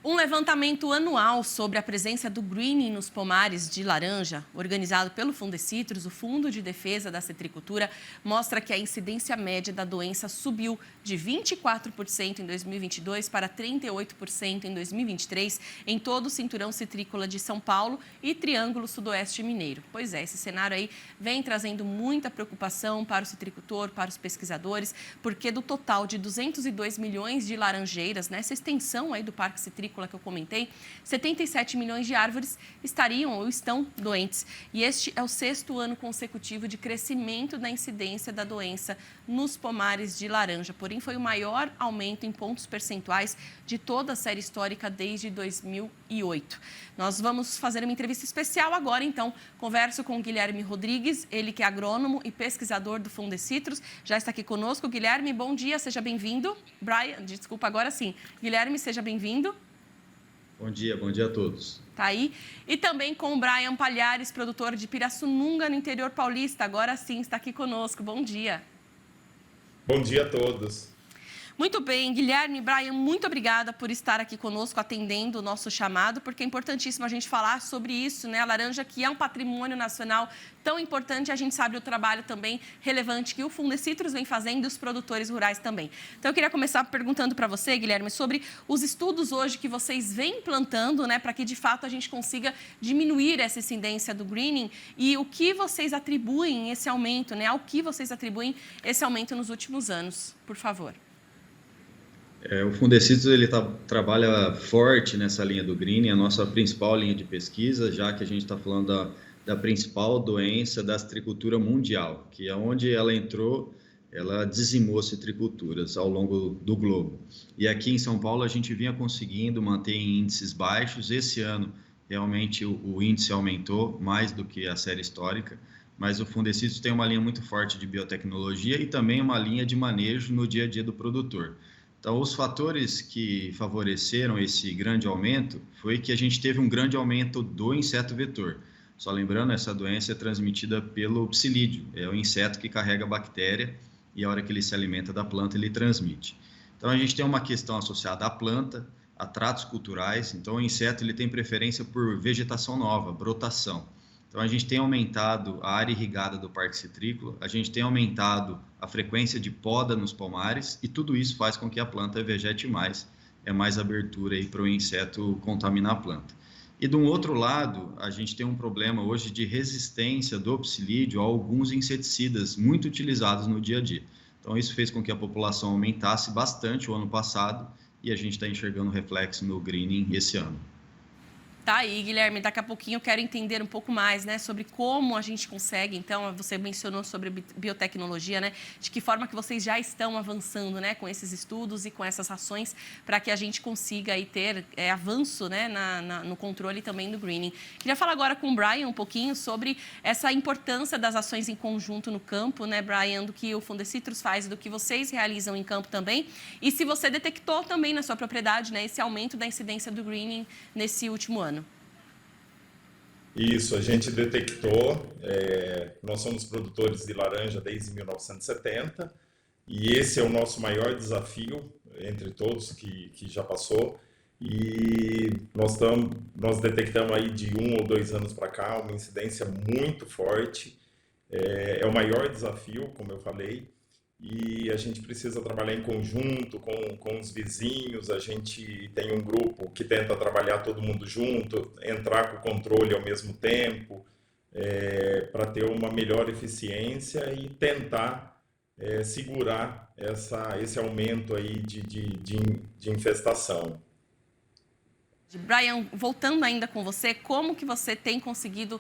Um levantamento anual sobre a presença do greening nos pomares de laranja, organizado pelo Fundecitrus, o Fundo de Defesa da Citricultura, mostra que a incidência média da doença subiu de 24% em 2022 para 38% em 2023 em todo o cinturão citrícola de São Paulo e Triângulo Sudoeste Mineiro. Pois é, esse cenário aí vem trazendo muita preocupação para o citricultor, para os pesquisadores, porque do total de 202 milhões de laranjeiras, nessa extensão aí do Parque Citrícola que eu comentei, 77 milhões de árvores estariam ou estão doentes. E este é o 6º ano consecutivo de crescimento da incidência da doença nos pomares de laranja. Porém, foi o maior aumento em pontos percentuais de toda a série histórica desde 2008. Nós vamos fazer uma entrevista especial agora, então. Converso com o Guilherme Rodrigues, ele que é agrônomo e pesquisador do Fundecitrus. Já está aqui conosco. Guilherme, bom dia, seja bem-vindo. Brian, desculpa, agora sim. Guilherme, seja bem-vindo. Bom dia a todos. Tá aí. E também com o Brian Palhares, produtor de Pirassununga, no interior paulista. Agora sim, está aqui conosco. Bom dia. Bom dia a todos. Muito bem, Guilherme e Brian, muito obrigada por estar aqui conosco, atendendo o nosso chamado, porque é importantíssimo a gente falar sobre isso, né? A laranja, que é um patrimônio nacional tão importante, a gente sabe o trabalho também relevante que o Fundecitrus vem fazendo e os produtores rurais também. Então, eu queria começar perguntando para você, Guilherme, sobre os estudos hoje que vocês vêm implantando, né, para que, de fato, a gente consiga diminuir essa incidência do greening e o que vocês atribuem esse aumento, né? Ao que vocês atribuem esse aumento nos últimos anos, por favor. O Fundecitrus ele trabalha forte nessa linha do greening, a nossa principal linha de pesquisa, já que a gente está falando da principal doença da citricultura mundial, que é onde ela entrou, ela dizimou citriculturas ao longo do globo. E aqui em São Paulo a gente vinha conseguindo manter em índices baixos. Esse ano realmente o índice aumentou mais do que a série histórica, mas o Fundecitrus tem uma linha muito forte de biotecnologia e também uma linha de manejo no dia a dia do produtor. Então, os fatores que favoreceram esse grande aumento foi que a gente teve um grande aumento do inseto vetor. Só lembrando, essa doença é transmitida pelo psilídeo, é o inseto que carrega a bactéria e a hora que ele se alimenta da planta, ele transmite. Então, a gente tem uma questão associada à planta, a tratos culturais. Então, o inseto ele tem preferência por vegetação nova, brotação. Então, a gente tem aumentado a área irrigada do Parque Citrícola, a gente tem aumentado a frequência de poda nos pomares e tudo isso faz com que a planta vegete mais, é mais abertura aí para o inseto contaminar a planta. E de um outro lado, a gente tem um problema hoje de resistência do psilídeo a alguns inseticidas muito utilizados no dia a dia. Então, isso fez com que a população aumentasse bastante o ano passado e a gente está enxergando reflexo no greening esse ano. Tá aí, Guilherme, daqui a pouquinho eu quero entender um pouco mais, né, sobre como a gente consegue, então, você mencionou sobre biotecnologia, né, de que forma que vocês já estão avançando, né, com esses estudos e com essas ações para que a gente consiga aí ter avanço, né, no controle também do greening. Queria falar agora com o Brian um pouquinho sobre essa importância das ações em conjunto no campo, né, Brian, do que o Fundecitrus faz, do que vocês realizam em campo também, e se você detectou também na sua propriedade, né, esse aumento da incidência do greening nesse último ano. Isso, a gente detectou, nós somos produtores de laranja desde 1970 e esse é o nosso maior desafio entre todos que já passou e nós detectamos aí de 1 ou 2 anos para cá uma incidência muito forte, é o maior desafio, como eu falei, e a gente precisa trabalhar em conjunto com os vizinhos. A gente tem um grupo que tenta trabalhar todo mundo junto, entrar com o controle ao mesmo tempo, para ter uma melhor eficiência e tentar segurar esse aumento aí de infestação. Brian, voltando ainda com você, como que você tem conseguido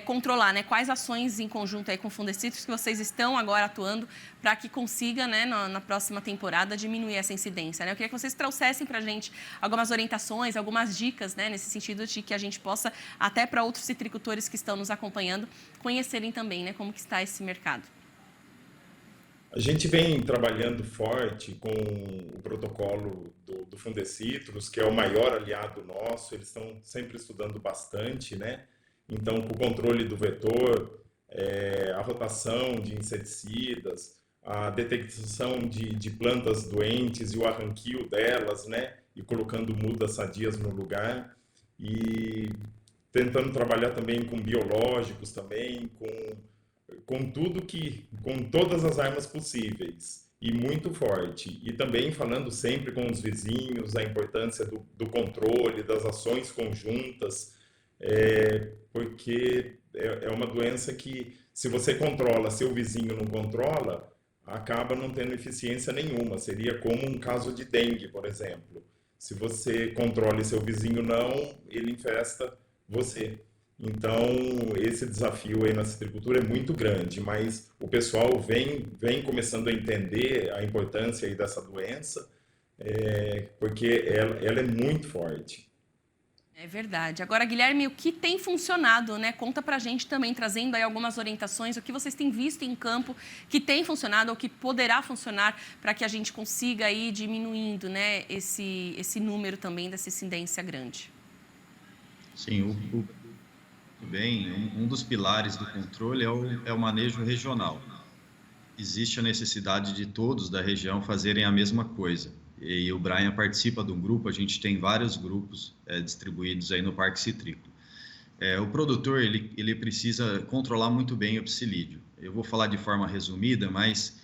controlar, né? Quais ações em conjunto aí com o Fundecitrus que vocês estão agora atuando para que consiga, né, na próxima temporada, diminuir essa incidência, né? Eu queria que vocês trouxessem para a gente algumas orientações, algumas dicas, né, nesse sentido de que a gente possa, até para outros citricultores que estão nos acompanhando, conhecerem também, né, como que está esse mercado. A gente vem trabalhando forte com o protocolo do Fundecitrus, que é o maior aliado nosso. Eles estão sempre estudando bastante, né? Então, com o controle do vetor, a rotação de inseticidas, a detecção de plantas doentes e o arranquio delas, né? e colocando mudas sadias no lugar e tentando trabalhar também com biológicos também, com todas as armas possíveis e muito forte. E também falando sempre com os vizinhos, a importância do controle, das ações conjuntas, porque é uma doença que, se você controla, seu vizinho não controla, acaba não tendo eficiência nenhuma. Seria como um caso de dengue, por exemplo. Se você controla e seu vizinho não, ele infesta você. Então, esse desafio aí na citricultura é muito grande, mas o pessoal vem começando a entender a importância aí dessa doença, porque ela é muito forte. É verdade. Agora, Guilherme, o que tem funcionado, né? Conta pra gente também, trazendo aí algumas orientações, o que vocês têm visto em campo que tem funcionado ou que poderá funcionar para que a gente consiga ir diminuindo, né, esse número também dessa incidência grande. Sim, bem, um dos pilares do controle é o manejo regional. Existe a necessidade de todos da região fazerem a mesma coisa. E o Brian participa de um grupo, a gente tem vários grupos distribuídos aí no Parque Citrícola. O produtor, ele precisa controlar muito bem o psilídeo. Eu vou falar de forma resumida, mas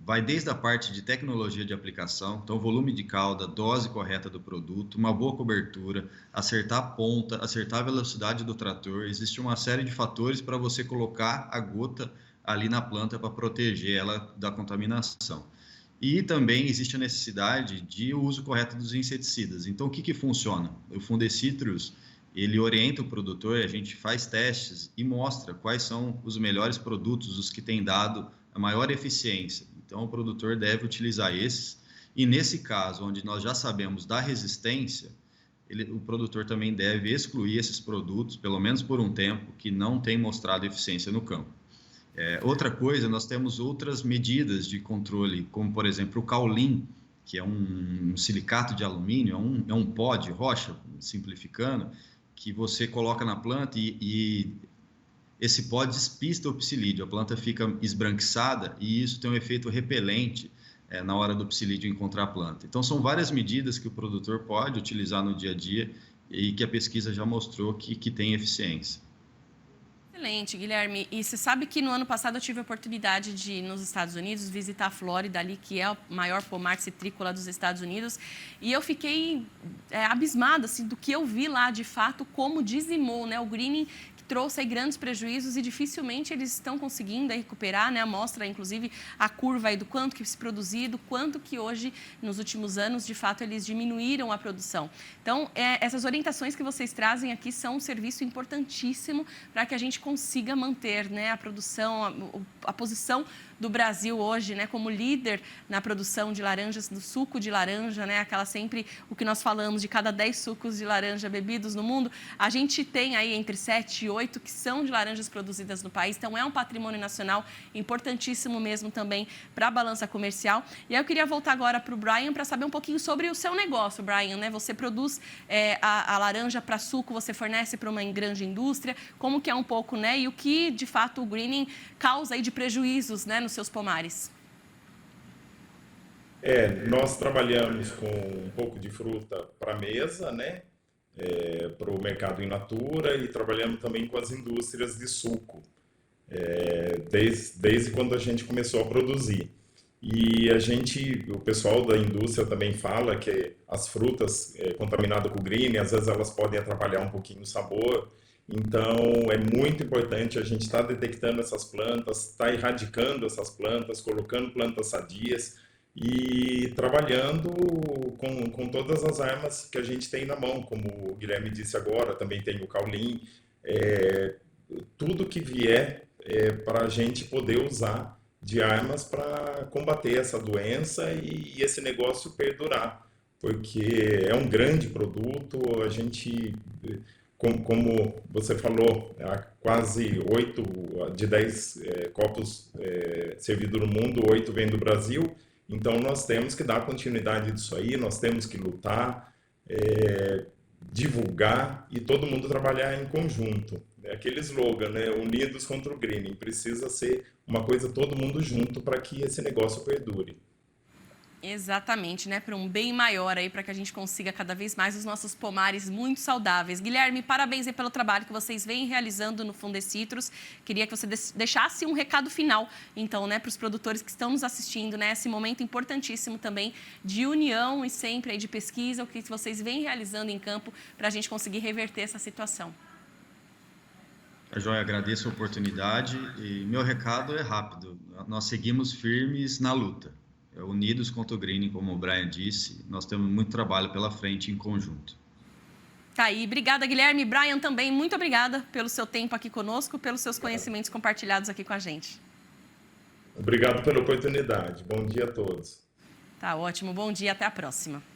vai desde a parte de tecnologia de aplicação, então volume de cauda, dose correta do produto, uma boa cobertura, acertar a ponta, acertar a velocidade do trator. Existe uma série de fatores para você colocar a gota ali na planta para proteger ela da contaminação. E também existe a necessidade de uso correto dos inseticidas. Então, o que funciona? O Fundecitrus, ele orienta o produtor, a gente faz testes e mostra quais são os melhores produtos, os que têm dado a maior eficiência. Então, o produtor deve utilizar esses. E nesse caso, onde nós já sabemos da resistência, o produtor também deve excluir esses produtos, pelo menos por um tempo, que não têm mostrado eficiência no campo. Outra coisa, nós temos outras medidas de controle, como, por exemplo, o caulin, que é um silicato de alumínio, é um pó de rocha, simplificando, que você coloca na planta e esse pó despista o psilídeo, a planta fica esbranquiçada e isso tem um efeito repelente na hora do psilídeo encontrar a planta. Então, são várias medidas que o produtor pode utilizar no dia a dia e que a pesquisa já mostrou que tem eficiência. Excelente, Guilherme. E você sabe que no ano passado eu tive a oportunidade de, nos Estados Unidos, visitar a Flórida, ali, que é o maior pomar citrícola dos Estados Unidos, e eu fiquei abismada assim, do que eu vi lá, de fato, como dizimou, né, o greening, que trouxe aí grandes prejuízos e dificilmente eles estão conseguindo aí recuperar, né? Mostra, inclusive, a curva aí do quanto que se produziu, do quanto que hoje, nos últimos anos, de fato, eles diminuíram a produção. Então, essas orientações que vocês trazem aqui são um serviço importantíssimo para que a gente consiga manter, né, a produção, a posição do Brasil hoje, né, como líder na produção de laranjas, do suco de laranja, né, aquela sempre, o que nós falamos, de cada 10 sucos de laranja bebidos no mundo, a gente tem aí entre 7 e 8 que são de laranjas produzidas no país, então é um patrimônio nacional importantíssimo mesmo também para a balança comercial. E aí eu queria voltar agora para o Brian para saber um pouquinho sobre o seu negócio, Brian, né, você produz a laranja para suco, você fornece para uma grande indústria, como que é um pouco, né, e o que de fato o greening causa aí de prejuízos, né, nos seus pomares? Nós trabalhamos com um pouco de fruta para mesa, né? Para o mercado in natura e trabalhamos também com as indústrias de suco, desde quando a gente começou a produzir. E o pessoal da indústria também fala que as frutas contaminadas com green, às vezes elas podem atrapalhar um pouquinho o sabor. Então, é muito importante a gente estar detectando essas plantas, estar erradicando essas plantas, colocando plantas sadias e trabalhando com todas as armas que a gente tem na mão, como o Guilherme disse agora, também tem o caulin, tudo que vier para a gente poder usar de armas para combater essa doença e esse negócio perdurar, porque é um grande produto, a gente... Como você falou, há quase 8 de 10 copos servidos no mundo, 8 vêm do Brasil. Então, nós temos que dar continuidade disso aí, nós temos que lutar, divulgar e todo mundo trabalhar em conjunto. É aquele slogan, né? Unidos contra o greening. Precisa ser uma coisa todo mundo junto para que esse negócio perdure. Exatamente, né? Para um bem maior aí, para que a gente consiga cada vez mais os nossos pomares muito saudáveis. Guilherme, parabéns aí pelo trabalho que vocês vêm realizando no Fundecitrus. Queria que você deixasse um recado final, então, né, para os produtores que estão nos assistindo, né? Esse momento importantíssimo também de união e sempre aí de pesquisa, o que vocês vêm realizando em campo para a gente conseguir reverter essa situação. Joia, agradeço a oportunidade e meu recado é rápido. Nós seguimos firmes na luta. Unidos contra o greening, como o Brian disse, nós temos muito trabalho pela frente em conjunto. Tá aí, obrigada, Guilherme. Brian, também, muito obrigada pelo seu tempo aqui conosco, pelos seus conhecimentos compartilhados aqui com a gente. Obrigado pela oportunidade. Bom dia a todos. Tá ótimo, bom dia, até a próxima.